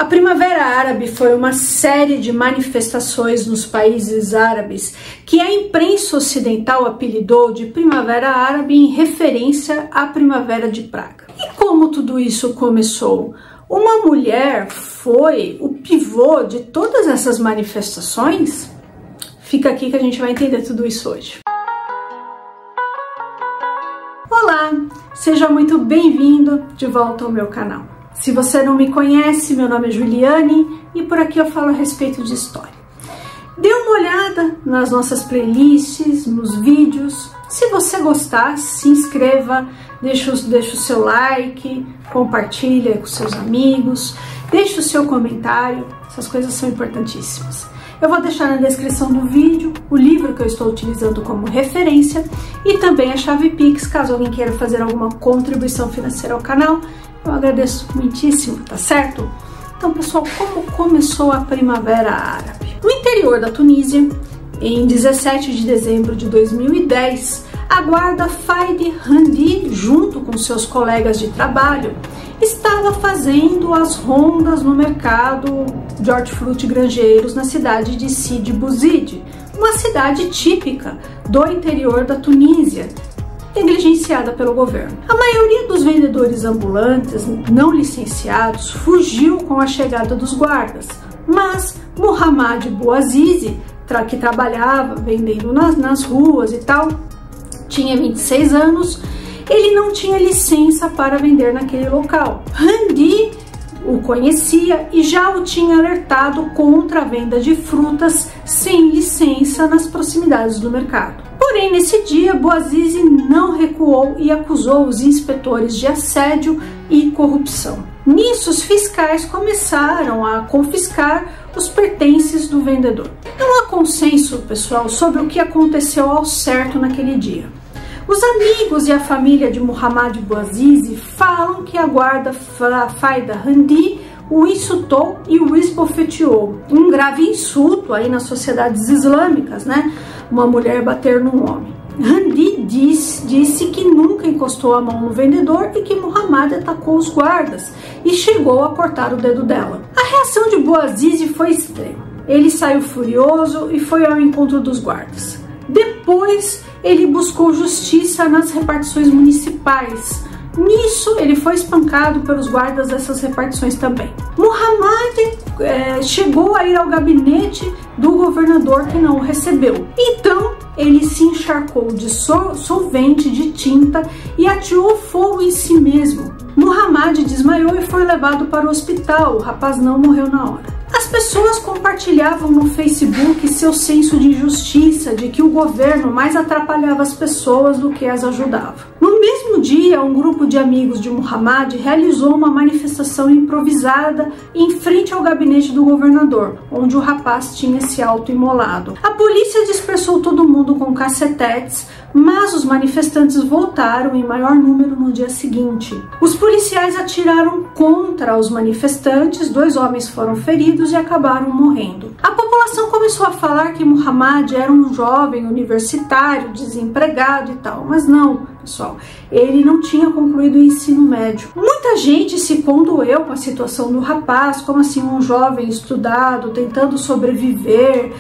A Primavera Árabe foi uma série de manifestações nos países árabes que a imprensa ocidental apelidou de Primavera Árabe em referência à Primavera de Praga. E como tudo isso começou? Uma mulher foi o pivô de todas essas manifestações? Fica aqui que a gente vai entender tudo isso hoje. Olá, seja muito bem-vindo de volta ao meu canal. Se você não me conhece, meu nome é Juliane e por aqui eu falo a respeito de história. Dê uma olhada nas nossas playlists, nos vídeos. Se você gostar, se inscreva, deixa o seu like, compartilha com seus amigos, deixe o seu comentário, essas coisas são importantíssimas. Eu vou deixar na descrição do vídeo o livro que eu estou utilizando como referência e também a chave Pix, caso alguém queira fazer alguma contribuição financeira ao canal. Eu agradeço muitíssimo, tá certo? Então, pessoal, como começou a Primavera Árabe? No interior da Tunísia, em 17 de dezembro de 2010, a guarda Faid Handi, junto com seus colegas de trabalho, estava fazendo as rondas no mercado de hortifruti granjeiros na cidade de Sidi Bouzid, uma cidade típica do interior da Tunísia, negligenciada pelo governo. A maioria dos vendedores ambulantes não licenciados fugiu com a chegada dos guardas, mas Mohamed Bouazizi, que trabalhava vendendo nas ruas e tal, tinha 26 anos, ele não tinha licença para vender naquele local. Handi o conhecia e já o tinha alertado contra a venda de frutas sem licença nas proximidades do mercado. Porém, nesse dia, Bouazizi não recuou e acusou os inspetores de assédio e corrupção. Nisso, os fiscais começaram a confiscar os pertences do vendedor. Não há consenso, pessoal, sobre o que aconteceu ao certo naquele dia. Os amigos e a família de Mohamed Bouazizi falam que a guarda Faid Handi o insultou e o esbofeteou. Um grave insulto aí nas sociedades islâmicas, né? Uma mulher bater num homem. Handi disse que nunca encostou a mão no vendedor e que Mohamed atacou os guardas e chegou a cortar o dedo dela. A reação de Bouazizi foi extrema. Ele saiu furioso e foi ao encontro dos guardas. Depois, ele buscou justiça nas repartições municipais. Nisso, ele foi espancado pelos guardas dessas repartições também. Mohamed chegou a ir ao gabinete do governador, que não o recebeu. Então, ele se encharcou de solvente de tinta e ateou fogo em si mesmo. Mohamed desmaiou e foi levado para o hospital. O rapaz não morreu na hora. As pessoas compartilhavam no Facebook seu senso de injustiça, de que o governo mais atrapalhava as pessoas do que as ajudava. No mesmo dia, um grupo de amigos de Mohamed realizou uma manifestação improvisada em frente ao gabinete do governador, onde o rapaz tinha se auto-imolado. A polícia dispersou todo mundo com cacetetes, mas os manifestantes voltaram em maior número no dia seguinte. Os policiais atiraram contra os manifestantes, 2 homens foram feridos e acabaram morrendo. A população começou a falar que Mohamed era um jovem universitário, desempregado e tal, mas não, pessoal, ele não tinha concluído o ensino médio. Muita gente se condoeu com a situação do rapaz, como assim um jovem estudado, tentando sobreviver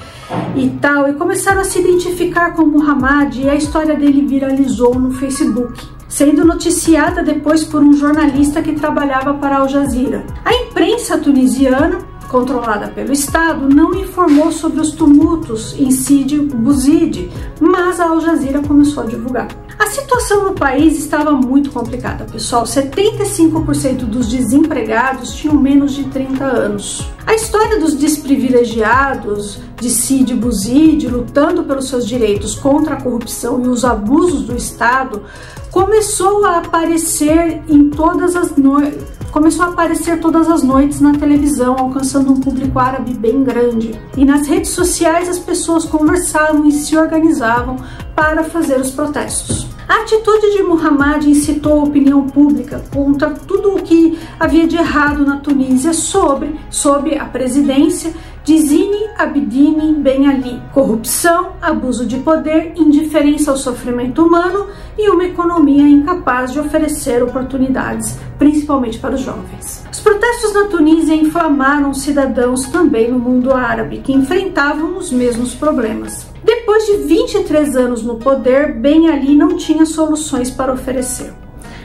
e tal, e começaram a se identificar com Mohamed e a história dele viralizou no Facebook, sendo noticiada depois por um jornalista que trabalhava para Al Jazeera. A imprensa tunisiana, controlada pelo Estado, não informou sobre os tumultos em Sidi Bouzid, mas a Al Jazeera começou a divulgar. A situação no país estava muito complicada, pessoal. 75% dos desempregados tinham menos de 30 anos. A história dos desprivilegiados de Sidi Bouzid lutando pelos seus direitos contra a corrupção e os abusos do Estado começou a aparecer todas as noites na televisão, alcançando um público árabe bem grande. E nas redes sociais as pessoas conversavam e se organizavam para fazer os protestos. A atitude de Mohamed incitou a opinião pública contra tudo o que havia de errado na Tunísia sob a presidência de Zine Abidine Ben Ali: corrupção, abuso de poder, indiferença ao sofrimento humano e uma economia incapaz de oferecer oportunidades, principalmente para os jovens. Os protestos na Tunísia inflamaram cidadãos também no mundo árabe, que enfrentavam os mesmos problemas. Depois de 23 anos no poder, Ben Ali não tinha soluções para oferecer.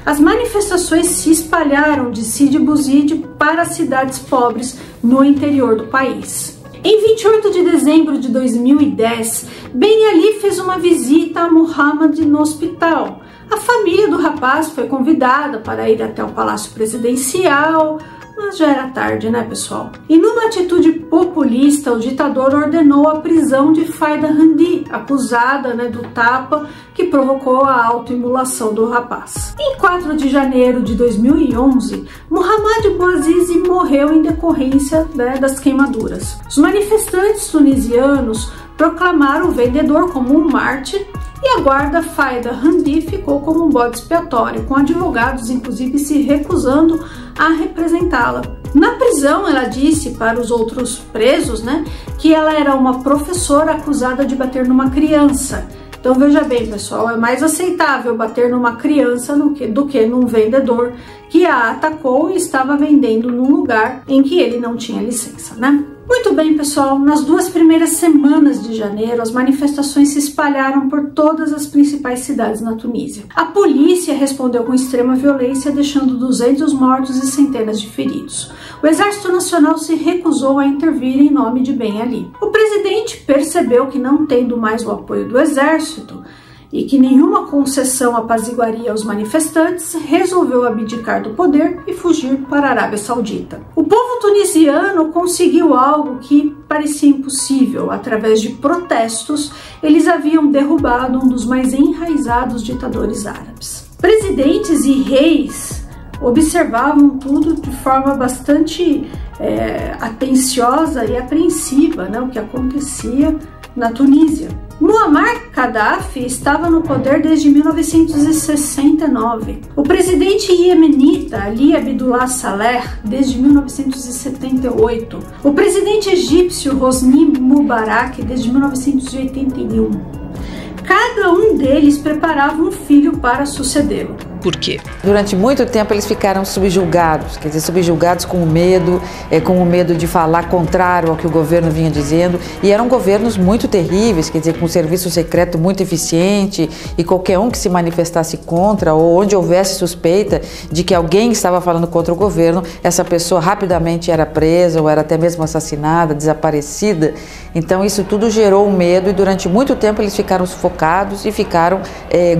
As manifestações se espalharam de Sidi Bouzid para as cidades pobres no interior do país. Em 28 de dezembro de 2010, Ben Ali fez uma visita a Muhammad no hospital. A família do rapaz foi convidada para ir até o Palácio Presidencial, mas já era tarde, né, pessoal? E numa atitude populista, o ditador ordenou a prisão de Faida Handi, acusada, do tapa que provocou a autoimolação do rapaz. Em 4 de janeiro de 2011, Mohamed Bouazizi morreu em decorrência das queimaduras. Os manifestantes tunisianos proclamaram o vendedor como um mártir e a guarda Faida Handi ficou como um bode expiatório, com advogados inclusive se recusando a representá-la. Na prisão, ela disse para os outros presos, que ela era uma professora acusada de bater numa criança. Então veja bem, pessoal, é mais aceitável bater numa criança do que num vendedor que a atacou e estava vendendo num lugar em que ele não tinha licença, Muito bem, pessoal, nas 2 primeiras semanas de janeiro, as manifestações se espalharam por todas as principais cidades na Tunísia. A polícia respondeu com extrema violência, deixando 200 mortos e centenas de feridos. O Exército Nacional se recusou a intervir em nome de Ben Ali. O presidente percebeu que, não tendo mais o apoio do exército e que nenhuma concessão apaziguaria os manifestantes, resolveu abdicar do poder e fugir para a Arábia Saudita. O povo tunisiano conseguiu algo que parecia impossível. Através de protestos, eles haviam derrubado um dos mais enraizados ditadores árabes. Presidentes e reis observavam tudo de forma bastante atenciosa e apreensiva, o que acontecia na Tunísia. Muammar Gaddafi estava no poder desde 1969. O presidente iemenita Ali Abdullah Saleh desde 1978. O presidente egípcio Hosni Mubarak desde 1981. Cada um deles preparava um filho para sucedê-lo. Por quê? Durante muito tempo eles ficaram subjugados, quer dizer, subjugados com o medo de falar contrário ao que o governo vinha dizendo, e eram governos muito terríveis, quer dizer, com um serviço secreto muito eficiente, e qualquer um que se manifestasse contra, ou onde houvesse suspeita de que alguém estava falando contra o governo, essa pessoa rapidamente era presa, ou era até mesmo assassinada, desaparecida. Então isso tudo gerou um medo, e durante muito tempo eles ficaram sufocados e ficaram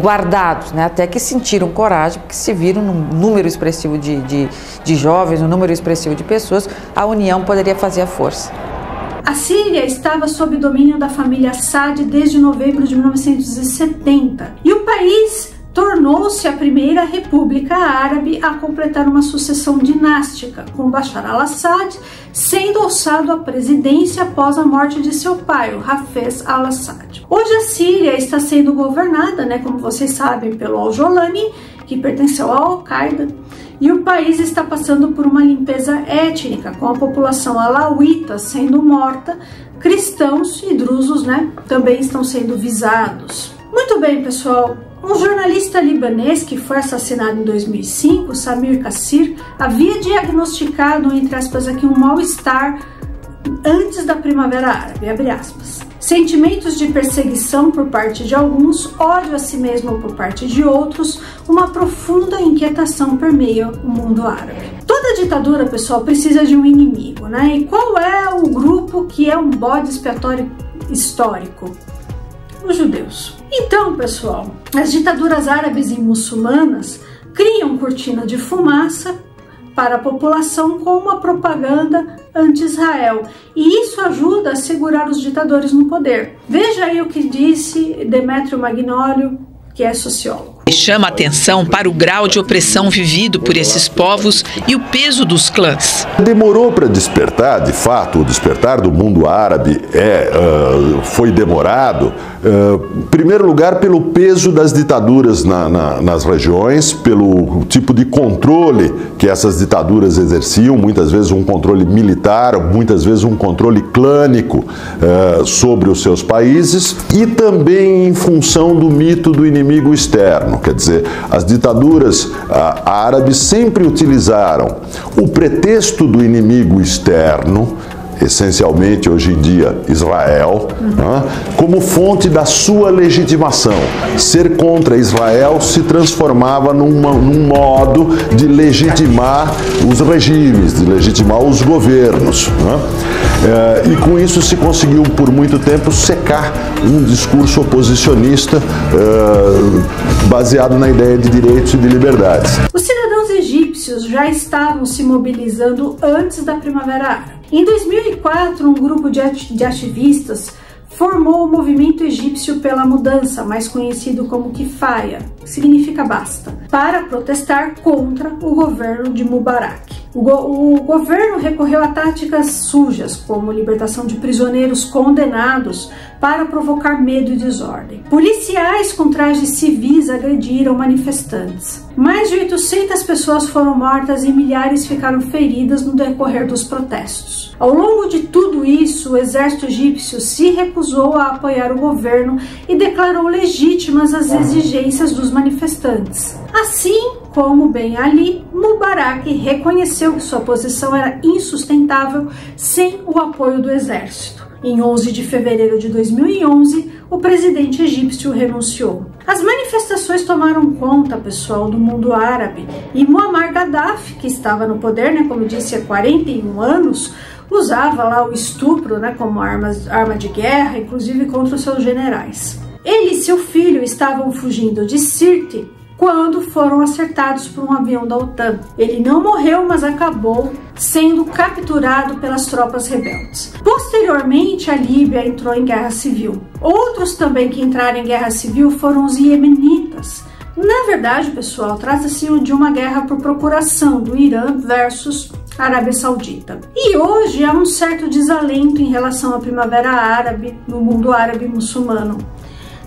guardados, até que sentiram coragem, porque se viram num número expressivo de jovens, um número expressivo de pessoas, a união poderia fazer a força. A Síria estava sob domínio da família Assad desde novembro de 1970 e o país tornou-se a primeira república árabe a completar uma sucessão dinástica, com Bashar al-Assad sendo alçado à presidência após a morte de seu pai, o Hafez al-Assad. Hoje a Síria está sendo governada, como vocês sabem, pelo al-Jolani, que pertenceu à Al-Qaeda, e o país está passando por uma limpeza étnica, com a população alauíta sendo morta, cristãos e drusos, também estão sendo visados. Muito bem, pessoal. Um jornalista libanês que foi assassinado em 2005, Samir Kassir, havia diagnosticado, entre aspas, aqui um mal-estar antes da Primavera Árabe, abre aspas. Sentimentos de perseguição por parte de alguns, ódio a si mesmo por parte de outros, uma profunda inquietação permeia o mundo árabe. Toda ditadura, pessoal, precisa de um inimigo, E qual é o grupo que é um bode expiatório histórico? Os judeus. Então, pessoal, as ditaduras árabes e muçulmanas criam cortina de fumaça para a população com uma propaganda anti-Israel, e isso ajuda a segurar os ditadores no poder. Veja aí o que disse Demetrio Magnolio, que é sociólogo. Chama atenção para o grau de opressão vivido por esses povos e o peso dos clãs. Demorou para despertar, de fato, o despertar do mundo árabe foi demorado, em primeiro lugar pelo peso das ditaduras nas regiões, pelo tipo de controle que essas ditaduras exerciam, muitas vezes um controle militar, muitas vezes um controle clânico sobre os seus países, e também em função do mito do inimigo externo. Quer dizer, as ditaduras árabes sempre utilizaram o pretexto do inimigo externo, essencialmente hoje em dia Israel, como fonte da sua legitimação. Ser contra Israel se transformava num modo de legitimar os regimes, de legitimar os governos. E com isso se conseguiu por muito tempo secar um discurso oposicionista baseado na ideia de direitos e de liberdades. Os cidadãos egípcios já estavam se mobilizando antes da Primavera Árabe. Em 2004, um grupo de ativistas formou o Movimento Egípcio pela Mudança, mais conhecido como Kifaya, que significa basta, para protestar contra o governo de Mubarak. O governo recorreu a táticas sujas, como libertação de prisioneiros condenados, para provocar medo e desordem. Policiais com trajes civis agrediram manifestantes. Mais de 800 pessoas foram mortas e milhares ficaram feridas no decorrer dos protestos. Ao longo de tudo isso, o exército egípcio se recusou a apoiar o governo e declarou legítimas as exigências dos manifestantes. Assim como Ben Ali, Mubarak reconheceu que sua posição era insustentável sem o apoio do exército. Em 11 de fevereiro de 2011, o presidente egípcio renunciou. As manifestações tomaram conta, pessoal, do mundo árabe, e Muammar Gaddafi, que estava no poder, como disse, há 41 anos, usava lá o estupro como arma de guerra, inclusive contra os seus generais. Ele e seu filho estavam fugindo de Sirte quando foram acertados por um avião da OTAN. Ele não morreu, mas acabou sendo capturado pelas tropas rebeldes. Posteriormente, a Líbia entrou em guerra civil. Outros também que entraram em guerra civil foram os iemenitas. Na verdade, pessoal, trata-se de uma guerra por procuração do Irã versus a Arábia Saudita. E hoje há um certo desalento em relação à Primavera Árabe no mundo árabe muçulmano.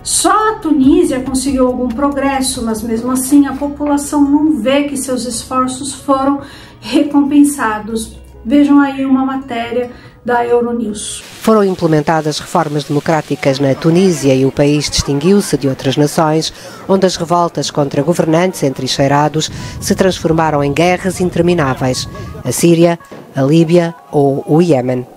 Só a Tunísia conseguiu algum progresso, mas mesmo assim a população não vê que seus esforços foram recompensados. Vejam aí uma matéria da Euronews. Foram implementadas reformas democráticas na Tunísia e o país distinguiu-se de outras nações, onde as revoltas contra governantes entrincheirados se transformaram em guerras intermináveis. A Síria, a Líbia ou o Iêmen.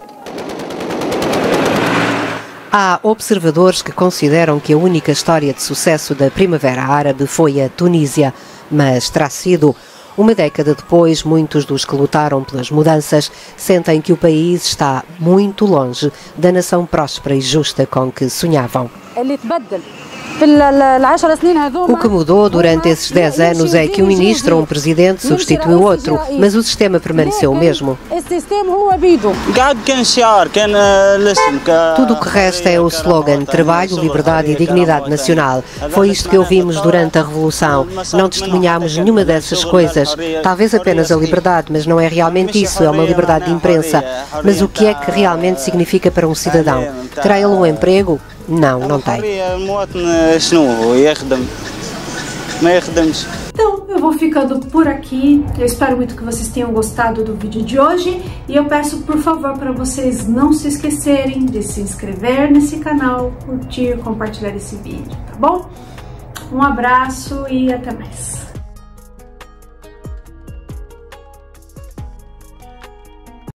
Há observadores que consideram que a única história de sucesso da Primavera Árabe foi a Tunísia, mas terá sido. Uma década depois, muitos dos que lutaram pelas mudanças sentem que o país está muito longe da nação próspera e justa com que sonhavam. O que mudou durante esses 10 anos é que um ministro ou um presidente substituiu outro, mas o sistema permaneceu o mesmo. Tudo o que resta é o slogan Trabalho, Liberdade e Dignidade Nacional. Foi isto que ouvimos durante a Revolução. Não testemunhámos nenhuma dessas coisas. Talvez apenas a liberdade, mas não é realmente isso, é uma liberdade de imprensa. Mas o que é que realmente significa para um cidadão? Terá ele um emprego? Não, não tem. Então, eu vou ficando por aqui. Eu espero muito que vocês tenham gostado do vídeo de hoje. E eu peço, por favor, para vocês não se esquecerem de se inscrever nesse canal, curtir, compartilhar esse vídeo, tá bom? Um abraço e até mais.